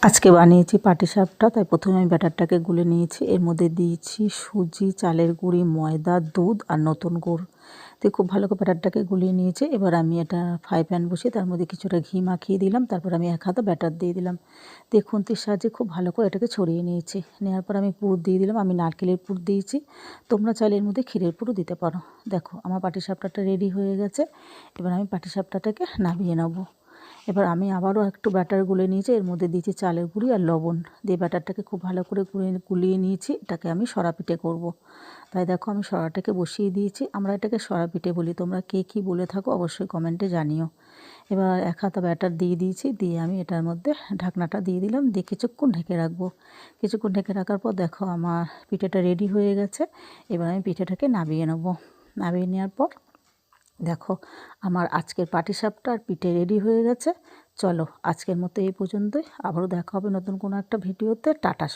আজকে বানিয়েছি পাটিসাপটা, তাই প্রথমে আমি ব্যাটারটাকে গুলে নিয়েছি। এর মধ্যে দিয়েছি সুজি, চালের গুঁড়ি, ময়দা, দুধ আর নতুন গুড় দিয়ে খুব ভালো করে ব্যাটারটাকে গুলিয়ে নিয়েছি। এবার আমি এটা ফ্রাই প্যান বসিয়ে তার মধ্যে কিছুটা ঘি মাখিয়ে দিলাম। তারপর আমি এক হাতা ব্যাটার দিয়ে দিলাম, দিয়ে খুন্তির সাহায্যে খুব ভালো করে এটাকে ছড়িয়ে নিয়েছি। নেওয়ার পর আমি পুর দিয়ে দিলাম। আমি নারকেলের পুর দিয়েছি, তোমরা চাইলে এর মধ্যে ক্ষীরের পুরও দিতে পারো। দেখো আমার পাটিসাপটাটা রেডি হয়ে গেছে। এবার আমি পাটিসাপটাটাকে নামিয়ে নেবো। এবার আমি আবারও একটু ব্যাটার গুলে নিয়েছি, এর মধ্যে দিয়েছি চালের গুঁড়ি আর লবণ দিয়ে ব্যাটারটাকে খুব ভালো করে গুলিয়ে নিয়েছি। এটাকে আমি সরা পিঠে করব। তাই দেখো আমি সরাটাকে বসিয়ে দিয়েছি। আমরা এটাকে সরা পিঠে বলি, তোমরা কে কী বলে থাকো অবশ্যই কমেন্টে জানিও। এবার এক হাতা ব্যাটার দিয়ে দিয়েছি, দিয়ে আমি এটার মধ্যে ঢাকনাটা দিয়ে দিলাম, দিয়ে কিছুক্ষণ ঢেকে রাখবো। কিছুক্ষণ ঢেকে রাখার পর দেখো আমার পিঠেটা রেডি হয়ে গেছে। এবার আমি পিঠেটাকে নামিয়ে নেবো। নামিয়ে নেওয়ার পর দেখো আমার আজকের পাটিসাপটা আর পিঠে রেডি হয়ে গেছে। চলো আজকের মতো এই পর্যন্তই, আবারও দেখা হবে নতুন কোনো একটা ভিডিওতে। টাটা।